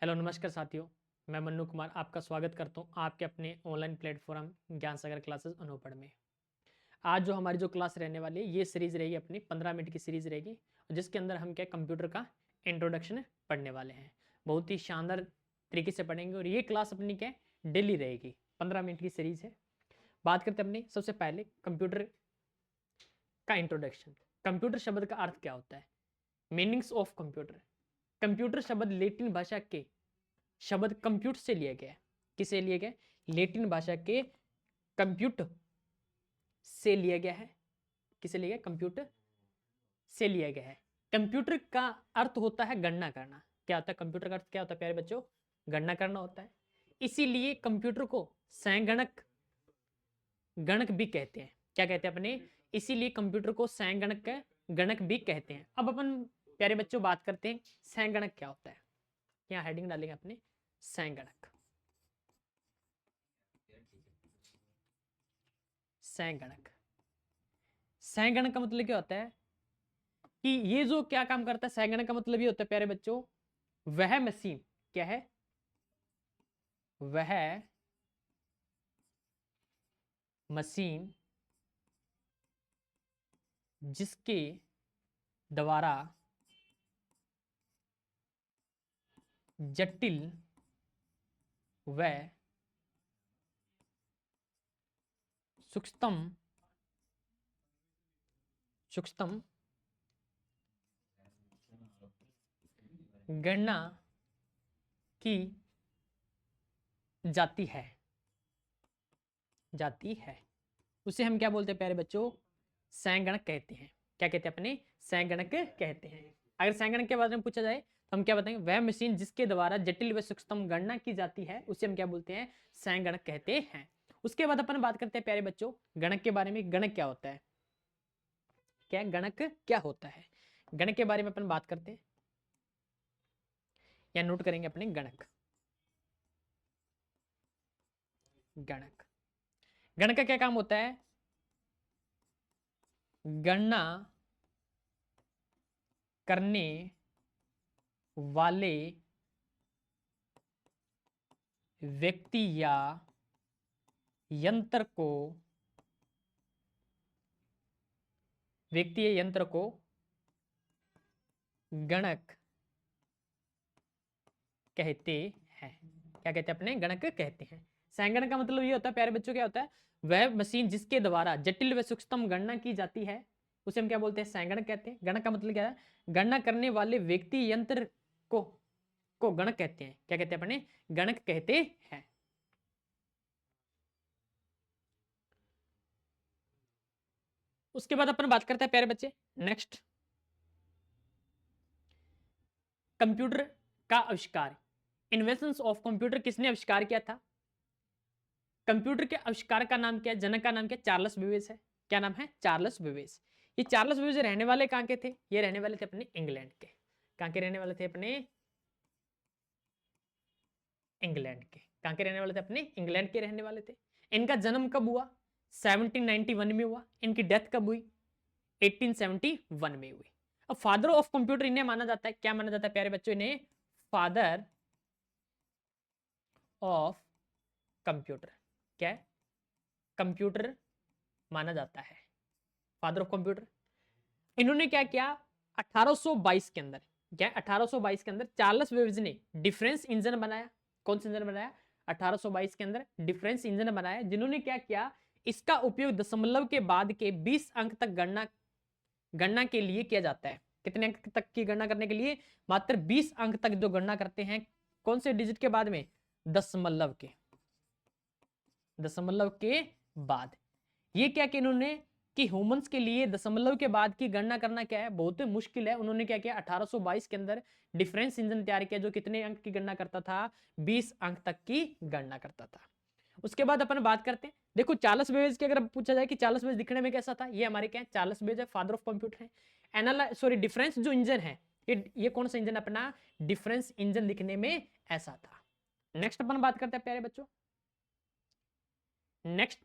Hello नमस्कार साथियों, मैं मन्नू कुमार आपका स्वागत करता हूं आपके अपने ऑनलाइन प्लेटफॉर्म ज्ञान सागर क्लासेस अनूपढ़ में। आज जो हमारी जो क्लास रहने वाली है ये सीरीज़ रहेगी अपनी 15 मिनट की सीरीज़ रहेगी, जिसके अंदर हम क्या कंप्यूटर का इंट्रोडक्शन पढ़ने वाले हैं। बहुत ही शानदार तरीके से पढ़ेंगे और ये क्लास अपनी क्या डेली रहेगी, 15 मिनट की सीरीज़ है। बात करते हैं अपनी सबसे पहले कंप्यूटर का इंट्रोडक्शन। कंप्यूटर शब्द का अर्थ क्या होता है? Meanings of computer. कंप्यूटर शब्द लैटिन भाषा के शब्द कंप्यूट से लिया गया है। किसे लिया गया? लैटिन भाषा के कंप्यूट से लिया गया है। किसे लिया गया? कंप्यूटर से लिया गया है। कंप्यूटर का अर्थ होता है गणना करना। क्या होता है कंप्यूटर का अर्थ? क्या होता है प्यारे बच्चों? गणना करना होता है। इसीलिए कंप्यूटर को संगणक गणक भी कहते हैं। क्या कहते हैं अपने? इसीलिए कंप्यूटर को संगणक गणक भी कहते हैं। अब अपन प्यारे बच्चों बात करते हैं संगणक क्या होता है। यहाँ हेडिंग डालेंगे अपने संगणक। संगणक। संगणक का मतलब क्या होता है कि ये जो क्या काम करता है, संगणक का मतलब ये होता है प्यारे बच्चों, वह मशीन क्या है? वह मशीन जिसके द्वारा जटिल व सूक्ष्म सूक्ष्म गणना की जाती है उसे हम क्या बोलते हैं प्यारे बच्चों? संगणक कहते हैं। क्या कहते हैं अपने? संगणक कहते हैं। अगर संगणक के बारे में पूछा जाए तो हम क्या बताएंगे? वह मशीन जिसके द्वारा जटिल व सूक्ष्म गणना की जाती है उसे हम क्या बोलते हैं? संगणक कहते हैं। उसके बाद अपन बात करते हैं प्यारे बच्चों गणक के बारे में। गणक क्या होता है? क्या गणक क्या होता है? गणक के बारे में अपन बात करते हैं या नोट करेंगे अपने गणक। गणक गणक का क्या काम होता है? गणना करने वाले व्यक्ति या यंत्र को गणक कहते हैं। क्या कहते हैं अपने? गणक कहते हैं। संगणक का मतलब ये होता है प्यारे बच्चों, क्या होता है? वह मशीन जिसके द्वारा जटिल व सूक्ष्म गणना की जाती है उसे हम क्या बोलते हैं? संगणक कहते हैं। गणक का मतलब क्या है? गणना करने वाले व्यक्ति यंत्र को गणक कहते हैं। क्या कहते हैं अपने? गणक कहते हैं। उसके बाद अपन बात करते हैं प्यारे बच्चे नेक्स्ट, कंप्यूटर का आविष्कार। इन्वेंशंस ऑफ कंप्यूटर किसने आविष्कार किया था? कंप्यूटर के आविष्कार का नाम क्या है? जनक का नाम क्या है? चार्ल्स बेबेज है। क्या नाम है? Charles Babbage. ये चार्ल्स बेबेज रहने वाले कहां के थे? ये रहने वाले थे अपने इंग्लैंड के। कहां के रहने वाले थे? अपने इंग्लैंड के। कहां के रहने वाले थे? अपने इंग्लैंड के रहने वाले थे। इनका जन्म कब हुआ? 1791 में हुआ। इनकी डेथ कब हुई? 1871 में हुई। अब फादर ऑफ कंप्यूटर इन्हें माना जाता है। क्या माना जाता है प्यारे बच्चों? इन्हें फादर ऑफ कंप्यूटर। क्या है? कंप्यूटर माना जाता है। Father of computer. इन्होंने क्या किया 1822 के अंदर? क्या 1822 के अंदर चार्ल्स बेबेज ने डिफरेंस इंजन बनाया। कौन सा इंजन बनाया? 1822 के अंदर डिफरेंस इंजन बनाया, जिन्होंने क्या किया इसका उपयोग दशमलव के बाद के 20 अंक तक गणना के लिए किया जाता है। कितने अंक तक की गणना करने के लिए? मात्र 20 अंक तक जो गणना करते हैं। कौन से डिजिट के बाद में? दशमलव के बाद। ये क्या कि इन्होंने कि ह्यूमंस के लिए दशमलव के बाद की गणना करना क्या है? बहुत मुश्किल है। उन्होंने क्या किया 1822 के अंदर डिफरेंस इंजन तैयार किया जो कितने अंक की गणना करता था? 20 अंक तक की गणना करता था। उसके बाद अपन बात करते हैं, देखो चार्ल्स बेबेज की अगर पूछा जाए कि चार्ल्स बेबेज दिखने में कैसा था, ये हमारे क्या है? चार्ल्स बेबेज है, फादर ऑफ कंप्यूटर है। डिफरेंस जो इंजन है ये कौन सा इंजन अपना? डिफरेंस इंजन दिखने में ऐसा था। नेक्स्ट अपन बात करते हैं प्यारे बच्चों। नेक्स्ट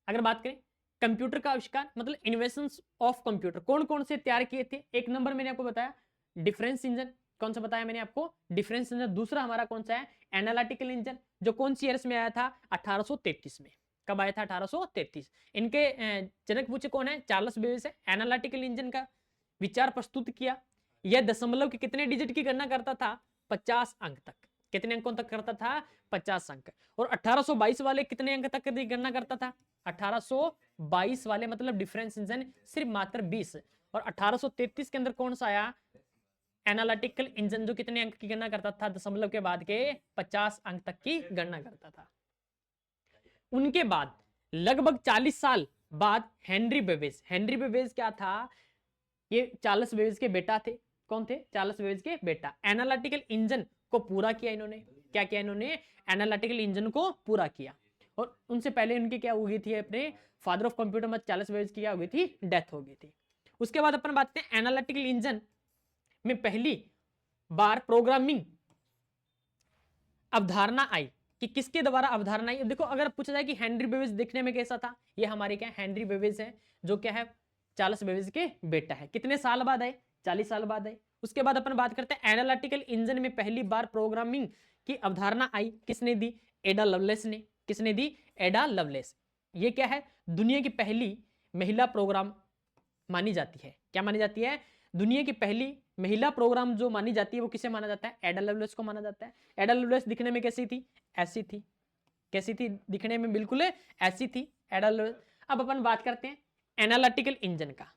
अगर बात करें कंप्यूटर का आविष्कार मतलब इन्वेंशंस ऑफ कंप्यूटर कौन कौन से तैयार किए थे? एक नंबर मैंने आपको बताया डिफरेंस इंजन, कौन सा बताया मैंने आपको, डिफरेंस इंजन। दूसरा हमारा कौन सा है, एनालिटिकल इंजन, जो कौन सी ईयर्स में आया था, 1833 में। कब आया था, 1833। इनके जनक पूछे कौन है, चार्ल्स बेबेज है। एनालिटिकल इंजन का विचार प्रस्तुत किया। यह दशमलव के कितने डिजिट की गणना करता था, 50 अंक तक। कितने अंकों तक करता था, 50 अंक। और 1822 वाले कितने अंक तक की गणना करता था, 1822 वाले मतलब डिफरेंस इंजन सिर्फ मात्र 20। और 1833 के अंदर कौन सा आया, एनालिटिकल इंजन, जो कितने अंक की गणना करता था, दशमलव के बाद के 50 अंक तक की गणना करता था। उनके बाद लगभग 40 साल बाद हेनरी बेबेज। हेनरी बेबेज क्या था, ये चार्ल्स बेबेज के बेटा थे। कौन थे, चार्ल्स बेबेज के बेटा। एनालिटिकल इंजन को पूरा किया इन्होंने। क्या किया इन्होंने, एनालिटिकल इंजन को पूरा किया। और उनसे पहले उनकी क्या हो गई थी, अपने फादर ऑफ कंप्यूटर में चार्ल्स बेबेज की क्या हो गई थी, डेथ हो गई थी। उसके बाद अपन बात करते हैं एनालिटिकल इंजन में पहली बार प्रोग्रामिंग अवधारणा आई, कि किसके द्वारा अवधारणा आई। देखो अगर पूछा जाए कि हेनरी बेबेज दिखने में कैसा था, ये हमारे क्या हेनरी बेबेज है, जो क्या है, चार्ल्स बेबेज के बेटा है। कितने साल बाद आए, 40 साल बाद आए। उसके बाद अपन बात करते हैं एनालिटिकल इंजन में पहली बार प्रोग्रामिंग की अवधारणा आई, किसने दी, एडा लवलेस ने। किसने दी, एडा लवलेस। ये क्या है, दुनिया की पहली महिला प्रोग्राम मानी जाती है। क्या मानी जाती है, दुनिया की पहली महिला प्रोग्राम जो मानी जाती है, वो किसे माना जाता है, एडा लवलेस को माना जाता है। एडा लवलेस दिखने में कैसी थी, ऐसी थी। कैसी थी, दिखने में बिल्कुल ऐसी थी एडा लवलेस। अब अपन बात करते हैं एनालिटिकल इंजन का।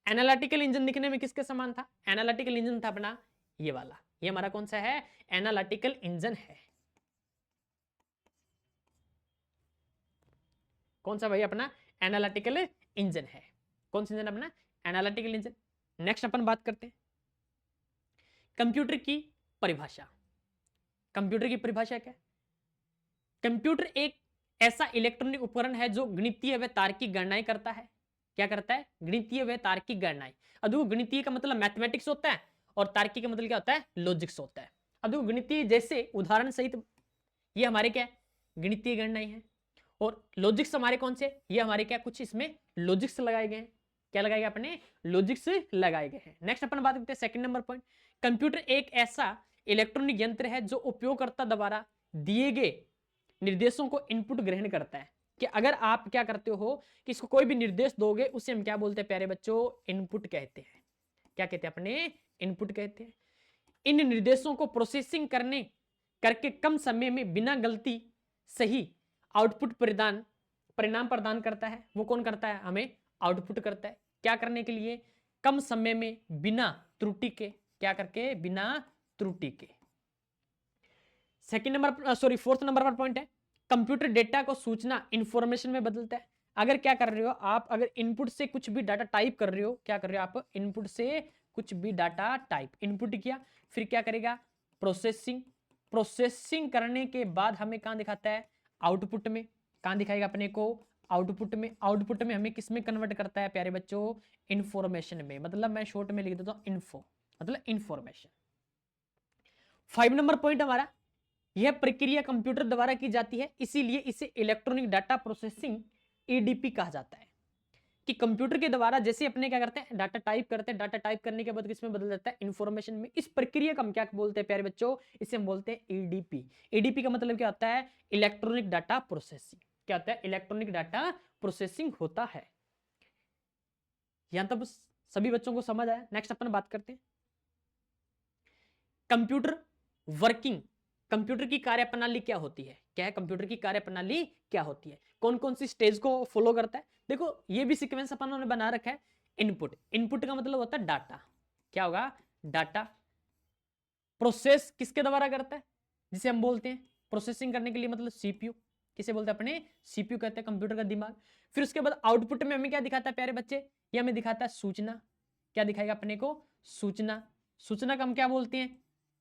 एनालिटिकल इंजन दिखने में किसके समान था, एनालिटिकल इंजन था अपना ये वाला। ये हमारा कौन सा है, एनालिटिकल इंजन है। कौन सा भाई, अपना एनालिटिकल इंजन है। कौन सा इंजन, अपना एनालिटिकल इंजन। नेक्स्ट अपन बात करते हैं कंप्यूटर की परिभाषा। कंप्यूटर की परिभाषा क्या है, कंप्यूटर एक ऐसा इलेक्ट्रॉनिक उपकरण है जो गणितीय व तार्किक गणनाएं करता है। क्या करता है, गणितीय व तार्किक गणनाएं। अब देखो गणितीय का मतलब मैथमेटिक्स होता है, और तार्किक का मतलब क्या होता है, लॉजिक्स होता है। अब देखो गणितीय जैसे उदाहरण सहित ये हमारे क्या गणितीय गणनाएं हैं, और लॉजिक्स हमारे कौन से, ये हमारे क्या कुछ इसमें लॉजिक्स लगाए गए हैं। क्या लगाए गए, अपने लॉजिक्स लगाए गए हैं। नेक्स्ट अपन बात करते हैं सेकंड नंबर पॉइंट, कंप्यूटर एक ऐसा इलेक्ट्रॉनिक यंत्र है जो उपयोगकर्ता द्वारा दिए गए निर्देशों को इनपुट ग्रहण करता है। कि अगर आप क्या करते हो कि इसको कोई भी निर्देश दोगे, उसे हम क्या बोलते हैं प्यारे बच्चों, इनपुट कहते हैं। क्या कहते हैं, अपने इनपुट कहते हैं। इन निर्देशों को प्रोसेसिंग करने करके कम समय में बिना गलती सही आउटपुट परिणाम प्रदान करता है। वो कौन करता है, हमें आउटपुट करता है। क्या करने के लिए, कम समय में बिना त्रुटि के। क्या करके, बिना त्रुटि के। सेकंड नंबर फोर्थ नंबर पर पॉइंट है, कंप्यूटर डेटा को सूचना इंफॉर्मेशन में बदलता है। अगर क्या कर रहे हो आप, अगर इनपुट से कुछ भी डाटा टाइप कर रहे हो, क्या कर रहे हो आप, इनपुट से कुछ भी डाटा टाइप इनपुट किया, फिर क्या करेगा, प्रोसेसिंग करने के बाद हमें कहां दिखाता है, आउटपुट में। कहां दिखाएगा अपने को, आउटपुट में। आउटपुट में हमें किस में कन्वर्ट करता है प्यारे बच्चों, इंफॉर्मेशन में। मतलब मैं शॉर्ट में लिख देता हूं इन्फो, मतलब इंफॉर्मेशन। 5 नंबर पॉइंट हमारा, यह प्रक्रिया कंप्यूटर द्वारा की जाती है, इसीलिए इसे इलेक्ट्रॉनिक डाटा प्रोसेसिंग ईडीपी कहा जाता है। कि कंप्यूटर के द्वारा जैसे अपने क्या करते हैं, डाटा टाइप करते हैं, डाटा टाइप करने के बाद किसमें बदल जाता है, इंफॉर्मेशन में। इस प्रक्रिया को हम क्या बोलते हैं प्यारे बच्चों, इसे हम बोलते हैं ईडीपी। ईडीपी का मतलब क्या होता है, इलेक्ट्रॉनिक डाटा प्रोसेसिंग। क्या होता है, इलेक्ट्रॉनिक डाटा प्रोसेसिंग होता है। यहां तक सभी बच्चों को समझ आया। नेक्स्ट अपन बात करते हैं कंप्यूटर वर्किंग। कंप्यूटर की कार्यप्रणाली क्या होती है, क्या है, कंप्यूटर की कार्यप्रणाली क्या होती है, कौन कौन सी स्टेज को फॉलो करता है। देखो ये भी सीक्वेंस अपन ने बना रखा है। इनपुट, इनपुट का मतलब होता है डाटा। क्या होगा, डाटा। प्रोसेस किसके द्वारा करता है, जिसे हम बोलते हैं प्रोसेसिंग करने के लिए, मतलब सीपीयू। किसे बोलते हैं, अपने सीपीयू कहते हैं, कंप्यूटर का दिमाग। फिर उसके बाद आउटपुट में हमें क्या दिखाता है प्यारे बच्चे, ये हमें दिखाता है सूचना। क्या दिखाएगा अपने को, सूचना। सूचना का हम क्या बोलते हैं,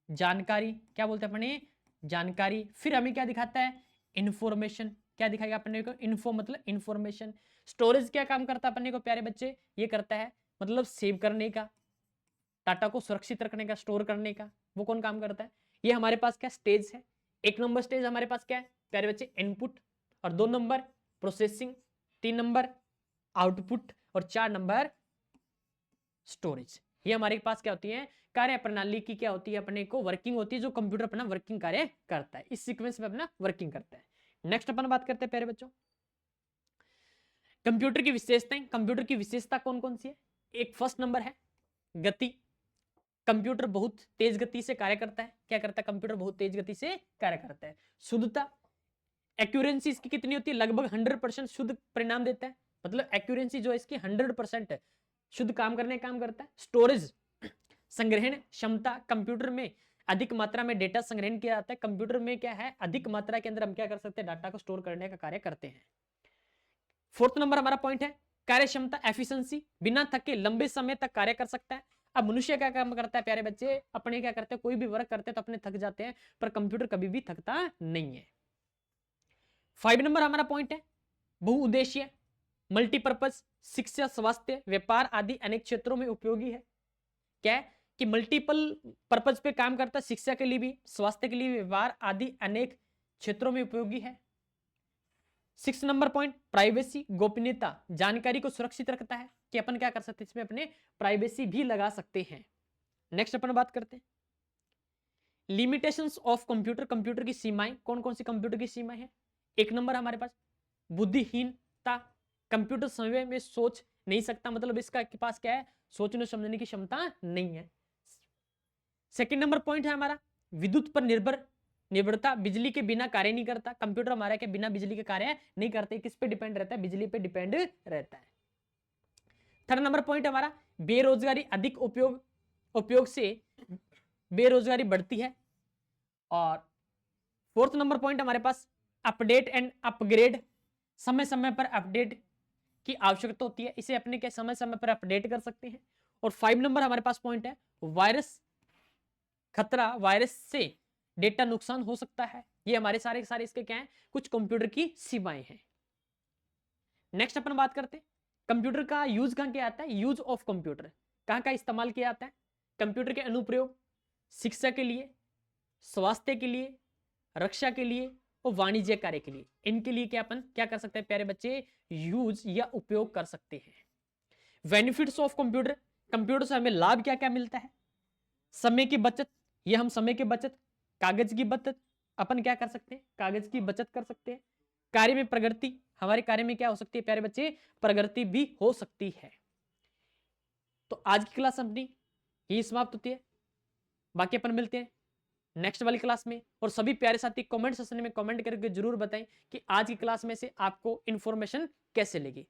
जानकारी। क्या बोलते हैं अपने, जानकारी। फिर हमें क्या दिखाता है, इंफॉर्मेशन। क्या दिखाएगा अपने को, इन्फो मतलब इंफॉर्मेशन। स्टोरेज क्या काम करता है अपने को प्यारे बच्चे, ये करता है मतलब सेव करने का, डाटा को सुरक्षित रखने का, स्टोर करने का। वो कौन काम करता है, ये हमारे पास क्या स्टेज है। 1 नंबर स्टेज हमारे पास क्या है प्यारे बच्चे, इनपुट। और 2 नंबर प्रोसेसिंग, 3 नंबर आउटपुट, और 4 नंबर स्टोरेज। ये हमारे पास क्या होती है, कार्य प्रणाली की क्या होती है, अपने को वर्किंग होती है, जो कंप्यूटर अपना वर्किंग कार्य करता है, इस सीक्वेंस में अपना वर्किंग करता है। नेक्स्ट अपन बात करते हैं प्यारे बच्चों, कंप्यूटर की विशेषताएं। कंप्यूटर की विशेषता कौन कौन सी है? एक फर्स्ट नंबर है गति। कंप्यूटर बहुत तेज गति से कार्य करता है। क्या करता है? कंप्यूटर बहुत तेज गति से कार्य करता है। शुद्धता, एक्यूरेंसी इसकी कितनी होती है? लगभग 100% शुद्ध परिणाम देता है, मतलब एक्यूरेंसी जो है इसकी 100% है, शुद्ध काम करने का काम करता है। स्टोरेज, संग्रहण क्षमता, कंप्यूटर में अधिक मात्रा में डेटा संग्रहण किया जाता है। कंप्यूटर में क्या है, अधिक मात्रा के अंदर हम क्या कर सकते हैं, डाटा को स्टोर करने का कार्य करते हैं। फोर्थ नंबर हमारा पॉइंट है कार्य क्षमता, एफिशिएंसी, बिना थके लंबे समय तक कार्य कर सकता है। अब मनुष्य क्या काम करता है प्यारे बच्चे, अपने क्या करते हैं, कोई भी वर्क करते हैं तो अपने थक जाते हैं, पर कंप्यूटर कभी भी थकता नहीं है। 5 नंबर हमारा पॉइंट है बहुउद्देशीय, मल्टीपर्पज, शिक्षा, स्वास्थ्य, व्यापार आदि अनेक क्षेत्रों में उपयोगी है। क्या है कि मल्टीपल पर्पज पे काम करता है, शिक्षा के लिए भी, स्वास्थ्य के लिए, व्यवहार आदि अनेक क्षेत्रों में उपयोगी है। 6 नंबर पॉइंट प्राइवेसी, गोपनीयता, जानकारी को सुरक्षित रखता है, कि अपन क्या कर सकते हैं इसमें अपने प्राइवेसी भी लगा सकते हैं। नेक्स्ट अपन बात करते हैं लिमिटेशंस ऑफ कंप्यूटर। कंप्यूटर की सीमाएं, कौन कौन सी कंप्यूटर की सीमाएं हैं? एक नंबर हमारे पास बुद्धिहीनता, कंप्यूटर समय में सोच नहीं सकता, मतलब इसका के पास क्या है, सोचने समझने की क्षमता नहीं है। सेकंड नंबर पॉइंट है हमारा विद्युत पर निर्भरता, बिजली के बिना कार्य नहीं करता। कंप्यूटर हमारा क्या बिना बिजली के कार्य नहीं करते, किस पे डिपेंड रहता है, बिजली पे डिपेंड रहता है। थर्ड नंबर पॉइंट हमारा बेरोजगारी, अधिक उपयोग से बेरोजगारी बढ़ती है। और फोर्थ नंबर पॉइंट हमारे पास अपडेट एंड अपग्रेड, समय समय पर अपडेट की आवश्यकता होती है, इसे अपने के समय समय पर अपडेट कर सकते हैं। और 5 नंबर हमारे पास पॉइंट है वायरस खतरा, वायरस से डेटा नुकसान हो सकता है। ये हमारे सारे इसके क्या है, कुछ कंप्यूटर की सीमाएं हैं। नेक्स्ट अपन बात करते हैं कंप्यूटर का यूज कहां किया जाता है, यूज ऑफ कंप्यूटर कहां का इस्तेमाल किया जाता है। कंप्यूटर के अनुप्रयोग शिक्षा के लिए, स्वास्थ्य के लिए, रक्षा के लिए और वाणिज्य कार्य के लिए, इनके लिए क्या अपन क्या कर सकते हैं प्यारे बच्चे, यूज या उपयोग कर सकते हैं। बेनिफिट्स ऑफ कंप्यूटर, कंप्यूटर से हमें लाभ क्या क्या मिलता है? समय की बचत, ये हम समय की बचत, कागज की बचत, अपन क्या कर सकते हैं, कागज की बचत कर सकते हैं। कार्य में प्रगति, हमारे कार्य में क्या हो सकती है प्यारे बच्चे, प्रगति भी हो सकती है। तो आज की क्लास अपनी यही समाप्त होती है, बाकी अपन मिलते हैं नेक्स्ट वाली क्लास में। और सभी प्यारे साथी कमेंट सेक्शन में कमेंट करके जरूर बताएं कि आज की क्लास में से आपको इंफॉर्मेशन कैसे लगी।